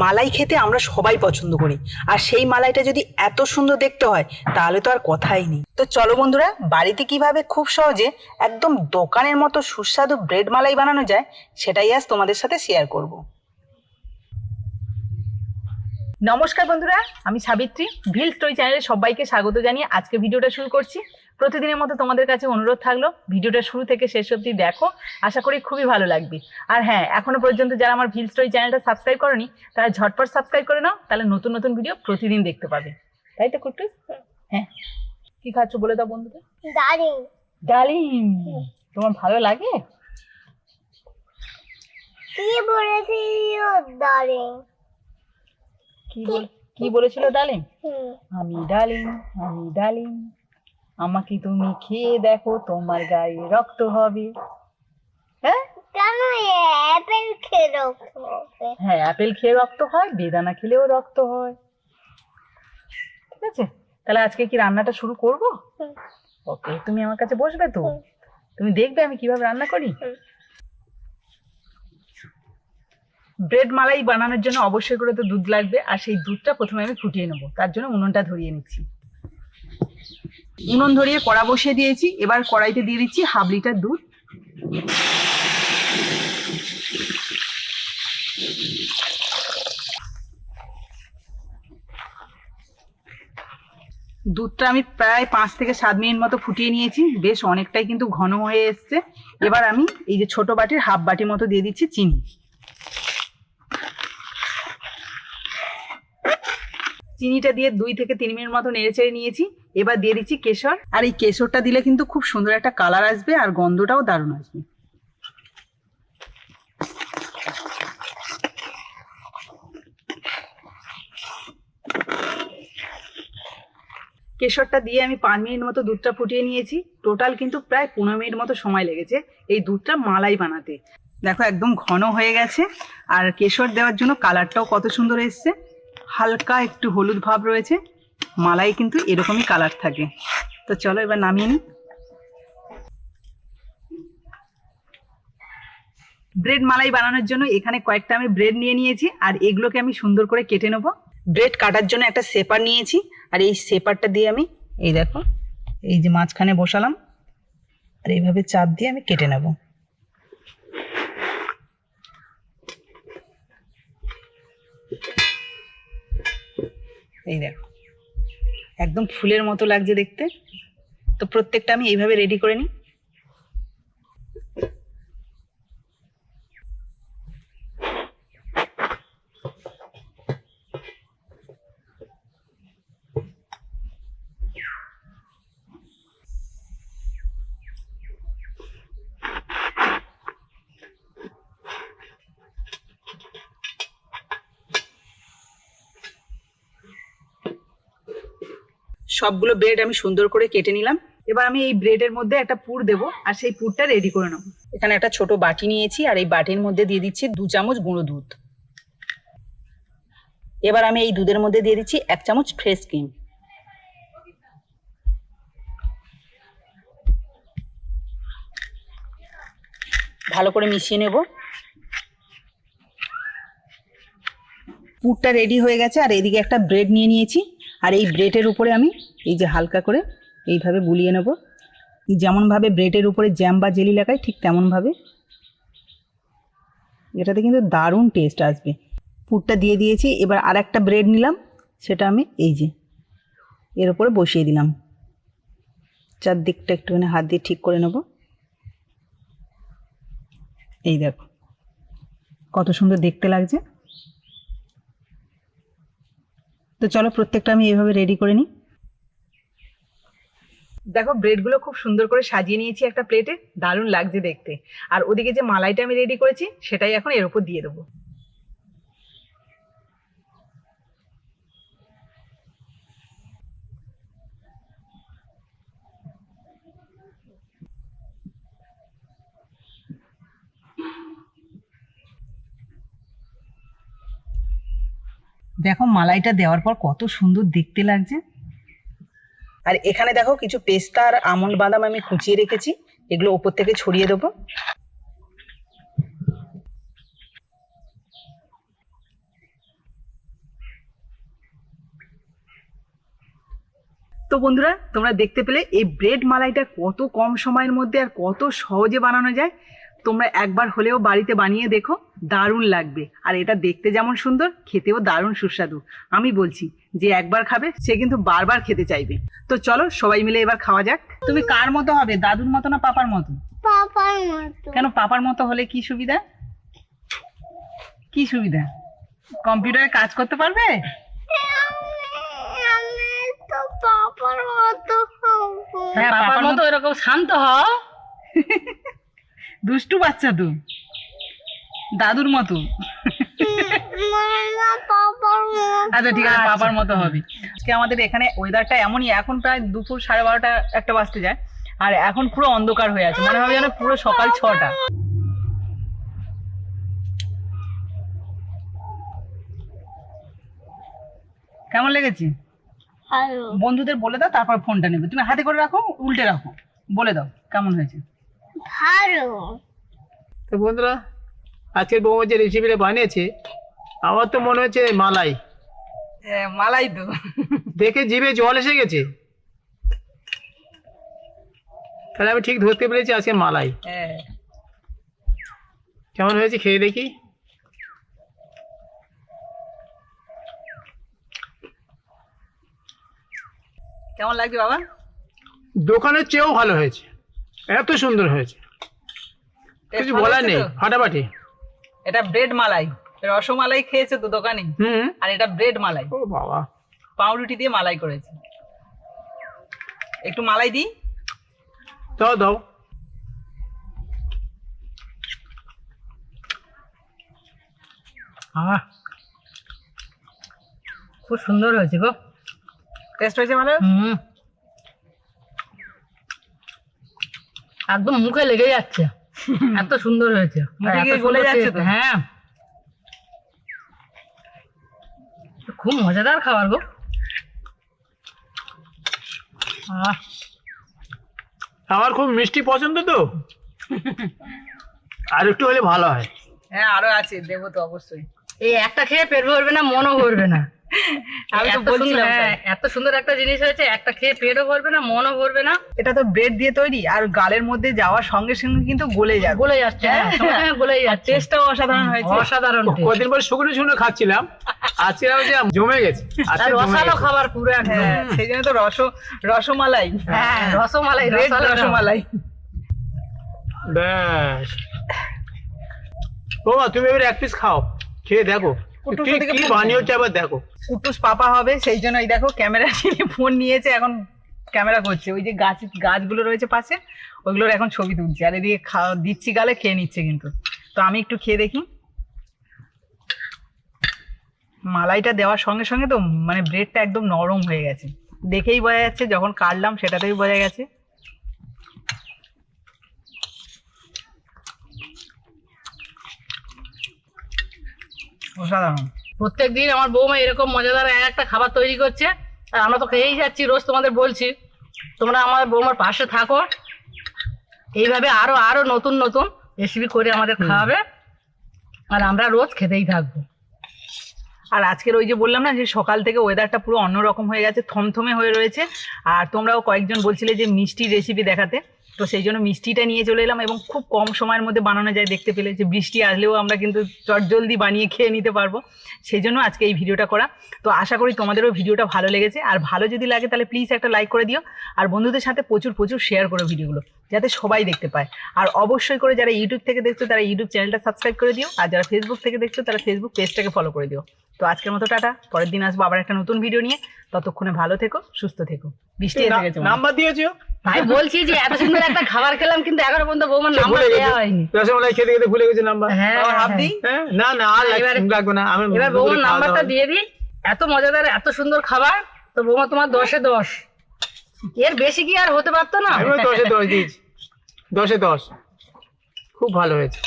মালাই খেতে আমরা সবাই পছন্দ করি, আর সেই মালাইটা যদি এত সুন্দর দেখতে হয় তাহলে তো আর কথাই নেই। তো চলো বন্ধুরা, বাড়িতে কিভাবে খুব সহজে একদম দোকানের মতো সুস্বাদু ব্রেড মালাই বানানো যায় সেটাই আজ তোমাদের সাথে শেয়ার করব। নমস্কার বন্ধুরা, আমি সাবিত্রী। ভিল স্টোরি চ্যানেলে সবাইকে স্বাগত জানিয়ে আজকে ভিডিওটা শুরু করছি। প্রতিদিনের মতো তোমাদের কাছে অনুরোধ থাকলো ভিডিওটা শুরু থেকে শেষ অবধি দেখো, আশা করি খুবই ভালো লাগবে। আর হ্যাঁ, এখনো পর্যন্ত যারা আমার ভিল স্টোরি চ্যানেলটা সাবস্ক্রাইব করোনি তারা ঝটপট সাবস্ক্রাইব করে নাও, তাহলে নতুন নতুন ভিডিও প্রতিদিন দেখতে পাবে। তাই তো কুট্টু? হ্যাঁ। কি খাচ্ছ বলে দাও বন্ধুদের। ডালিম। ডালিম তোমার ভালো লাগে? কি বলেছিল ডালিম? কি বলেছিল ডালিম? আমি ডালিম, আমি ডালিম, আমাকে তুমি খেয়ে দেখো তোমার গায়ে রক্ত হবে। হ্যাঁ, কেন অ্যাপেল খেয়ে রক্ত হবে? হ্যাঁ, অ্যাপেল খেয়ে রক্ত হয়, বেদানা খেলেও রক্ত হয়। ঠিক আছে, তাহলে আজকে কি রান্নাটা শুরু করব? ওকে, তুমি আমার কাছে বসবে তো, তুমি দেখবে আমি কিভাবে রান্না করি। ব্রেড মালাই বানানোর জন্য অবশ্যই করে তো দুধ লাগবে, আর সেই দুধটা প্রথমে আমি ফুটিয়ে নেবো। তার জন্য উনুনটা ধরিয়ে নিচ্ছি। উনুন ধরিয়ে কড়া বসিয়ে দিয়েছি। এবার কড়াইতে দিয়ে দিচ্ছি 1/2 লিটার দুধ। দুধটা আমি প্রায় 5 থেকে 7 মিনিট মতো ফুটিয়ে নিয়েছি, বেশ অনেকটাই কিন্তু ঘন হয়ে এসছে। এবার আমি এই যে ছোট বাটির 1/2 বাটি মতো দিয়ে দিচ্ছি চিনি। চিনিটা দিয়ে 2 থেকে 3 মিনিট মতো নেড়েচেড়ে নিয়েছি। এবার দিয়ে দিচ্ছি কেশর, আর এই কেশরটা দিলে কিন্তু খুব সুন্দর একটা কালার আসবে আর গন্ধটাও দারুণ আসবে। কেশরটা দিয়ে আমি 5 মিনিট মতো দুধটা ফুটিয়ে নিয়েছি। টোটাল কিন্তু প্রায় 15 মিনিট মতো সময় লেগেছে এই দুধটা মালাই বানাতে। দেখো একদম ঘন হয়ে গেছে, আর কেশর দেওয়ার জন্য কালারটাও কত সুন্দর এসছে। হালকা একটু হলুদ ভাব রয়েছে। মালাই কিন্তু এরকমই কালার থাকে। তো চলো এবার নামিয়ে নিই। ব্রেড মালাই বানানোর জন্য এখানে কয়েকটা আমি ব্রেড নিয়ে নিয়েছি, আর এগুলোকে আমি সুন্দর করে কেটে নেবো। ব্রেড কাটার জন্য একটা সেপার নিয়েছি, আর এই সেপারটা দিয়ে আমি এই দেখো এই যে মাঝখানে বসালাম, আর এইভাবে চাপ দিয়ে আমি কেটে নেব। এই দেখো একদম ফুলের মতো লাগছে দেখতে। তো প্রত্যেকটা আমি এইভাবে রেডি করে নিই। সবগুলো ব্রেড আমি সুন্দর করে কেটে নিলাম। এবার আমি এই ব্রেডের মধ্যে একটা পুর দেবো, আর সেই পুরটা রেডি করে নেবো। এখানে একটা ছোট বাটি নিয়েছি, আর এই বাটির মধ্যে দিয়ে দিচ্ছি 2 চামচ গুঁড়ো দুধ। এবার আমি এই দুধের মধ্যে দিয়ে দিচ্ছি 1 চামচ ফ্রেশ ক্রিম। ভালো করে মিশিয়ে নেব। পুরটা রেডি হয়ে গেছে, আর এদিকে একটা ব্রেড নিয়ে নিয়েছি, আর এই ব্রেডের উপরে আমি এই যে হালকা করে এইভাবে বুলিয়ে নেব। যেমনভাবে ব্রেডের উপরে জ্যাম বা জেলি লাগাই ঠিক তেমনভাবে। এটাতে কিন্তু দারুণ টেস্ট আসবে। পুরটা দিয়ে দিয়েছি। এবার আর একটা ব্রেড নিলাম, সেটা আমি এই যে এর উপরে বসিয়ে দিলাম। চারদিকটা একটুখানি হাত দিয়ে ঠিক করে নেব। এই দেখো কত সুন্দর দেখতে লাগছে। তো চলো প্রত্যেকটা আমি এইভাবে রেডি করে নিই। দেখো ব্রেডগুলো খুব সুন্দর করে সাজিয়ে নিয়েছি একটা প্লেটে, দারুণ লাগছে দেখতে। আর ওদিকে যে মালাইটা আমি রেডি করেছি সেটাই এখন এর উপর দিয়ে দেবো। দেখো মালাইটা দেওয়ার পর কত সুন্দর দেখতে লাগছে। আর এখানে দেখো কিছু পেস্তা আর আমন্ড বাদাম আমি কুচিয়ে রেখেছি, এগুলো ওপর থেকে ছড়িয়ে দেবো। তো বন্ধুরা, তোমরা দেখতে পেলে এই ব্রেড মালাইটা কত কম সময়ের মধ্যে আর কত সহজে বানানো যায়। তোমরা একবার হলেও বাড়িতে বানিয়ে দেখো, দারুণ লাগবে। আর এটা দেখতে যেমন সুন্দর, খেতেও দারুণ সুস্বাদু। আমি বলছি, যে একবার খাবে সে কিন্তু বারবার খেতে চাইবে। তো চলো সবাই মিলে এবার খাওয়া যাক। তুমি কার মতো হবে, দাদুর মতো না পাপার মতো? পাপার মতো। কেন পাপার মতো হলে কি সুবিধা? কি সুবিধা? কম্পিউটারে কাজ করতে পারবে? আমি তো পাপার মতো হবো। হ্যাঁ, পাপার মতো এরকম শান্ত হও। দুষ্টু বাচ্চা তো, দাদুর মতো। না, পাপার মতো। আচ্ছা ঠিক আছে, পাপার মতো হবে। আজকে আমাদের এখানে ওয়েদারটা এমনই, এখন প্রায় দুপুর 12:30 একটা বাজতে যায়, আর এখন পুরো অন্ধকার হয়ে আছে, মনে হবে যেন পুরো সকাল 6টা। কেমন লেগেছে? ভালো। বন্ধুদের বলে দাও, তারপর ফোনটা নেবে। তুমি হাতে করে রাখো, উল্টে রাখো, বলে দাও কেমন হয়েছে। ভালো। তো বন্ধুরা, আজকের বৌমা যে রেসিপিটা বানিয়েছে, আমার তো মনে হচ্ছে মালাই। মালাই তো দেখে জিভে জল এসে গেছে। তাহলে আমি ঠিক ধরতে পেরেছি আজকে মালাই। কেমন হয়েছে খেয়ে দেখি। কেমন লাগছে বাবা? দোকানের চেয়েও ভালো হয়েছে, এত সুন্দর হয়েছে, কিছু বলার নেই, ফাটাফাটি। এটা ব্রেড মালাই, রসমালাই খেয়েছে তো দোকানে, আর এটা ব্রেড মালাই। ও বাবা, পাউরুটি দিয়ে মালাই করেছে। একটু মালাই দিই। দাও দাও। খুব সুন্দর হয়েছে গো। টেস্ট হয়েছে ভালো? একদম মুখে লেগে যাচ্ছে, এত সুন্দর হয়েছে। মুখে গিয়ে গলে যাচ্ছে তো। হ্যাঁ, খুব মজাদার খাবার গো। আমার খুব মিষ্টি পছন্দ তো, আর একটু হলে ভালো হয়। হ্যাঁ, আরো আছে, দেবো তো অবশ্যই। এই একটা খেয়ে পেট ভরবে না, মনও ভরবে না। আমি তো বলছিলাম, এত সুন্দর একটা জিনিস হয়েছে, একটা খেয়ে পেটও ভরবে না, মনও ভরবে না। এটা তো ব্রেড দিয়ে তৈরি, আর গালের মধ্যে যাওয়ার সঙ্গে সঙ্গে কিন্তু গলে যাবে। গলে যাচ্ছে, গলে যাচ্ছে। টেস্টটাও অসাধারণ হয়েছে। অসাধারণ। কদিন পর শুকনো শুকনো খাচ্ছিলাম, আজকে জমে গেছে। রসালো খাবার পুরো একদম। সেই জন্য তো রসমালাই। হ্যাঁ, রসমালাই, রসমালাই। ব্যাস, বাবা তুমি এবার এক পিস খাও, খেয়ে দেখো কি বানিয়েছে, আবার দেখো। কুটুস পাপা হবে, সেই জন্য এই দেখো ক্যামেরা নিয়ে ফোন নিয়েছে, এখন ক্যামেরা করছে। ওই যে গাছগুলো রয়েছে পাশে, ওইগুলোর এখন ছবি তুলছে, আর এদিকে দিচ্ছি গালে, খেয়ে নিচ্ছে কিন্তু। তো আমি একটু খেয়ে দেখি। মালাইটা দেওয়ার সঙ্গে সঙ্গে তো মানে ব্রেডটা একদম নরম হয়ে গেছে, দেখেই বোঝা যাচ্ছে। যখন কাটলাম সেটাতেই বোঝা গেছে। অসাধারণ। প্রত্যেকদিন আমার বৌমা এরকম মজাদার একটা খাবার তৈরি করছে, আর আমরা তো খেয়েই যাচ্ছি, রোজ তোমাদের বলছি তোমরা আমার বৌমার পাশে থাকো, এইভাবে আরো আরো নতুন নতুন রেসিপি করে আমাদের খাওয়াবে, আর আমরা রোজ খেতেই থাকবো। আর আজকের ওই যে বললাম না, যে সকাল থেকে ওয়েদারটা পুরো অন্যরকম হয়ে গেছে, থমথমে হয়ে রয়েছে। আর তোমরাও কয়েকজন বলছিলে যে মিষ্টি রেসিপি দেখাতে, তো সেই জন্য মিষ্টিটা নিয়ে চলে এলাম, এবং খুব কম সময়ের মধ্যে বানানো যায়। দেখতে পেলে যে বৃষ্টি আসলেও আমরা কিন্তু চটজলদি বানিয়ে খেয়ে নিতে পারবো, সেই জন্য আজকে এই ভিডিওটা করা। তো আশা করি তোমাদেরও ভিডিওটা ভালো লেগেছে, আর ভালো যদি লাগে তাহলে প্লিজ একটা লাইক করে দিও, আর বন্ধুদের সাথে প্রচুর প্রচুর শেয়ার করো ভিডিওগুলো, যাতে সবাই দেখতে পায়। আর অবশ্যই করে যারা ইউটিউব থেকে দেখছো তারা ইউটিউব চ্যানেলটা সাবস্ক্রাইব করে দিও, আর যারা ফেসবুক থেকে দেখছো তারা ফেসবুক পেজটাকে ফলো করে দিও। তো আজকের মতো টাটা, পরের দিন আসবো আবার একটা নতুন ভিডিও নিয়ে। ততক্ষণে ভালো থেকো, সুস্থ থেকো। বৃষ্টি এসে গেছে। নাম্বার দিয়েছো? তাই বলছি যে এত সুন্দর একটা খাবার খেলাম, কিন্তু এখনো পর্যন্ত বৌমার নাম্বার দেওয়া হয়নি। রসমালাই খেতে খেতে ভুলে গেছে নাম্বার। হ্যাঁ, না না, আর লাগবে না। আমি এবার বৌমার নাম্বারটা দিয়ে দিই। এত মজাদার, এত সুন্দর খাবার, তো বৌমা তোমার 10-এ 10। এর বেশি কি আর হতে পারতো না? আমি 10-এ 10 দিয়েছি, 10-এ 10। খুব ভালো হয়েছে।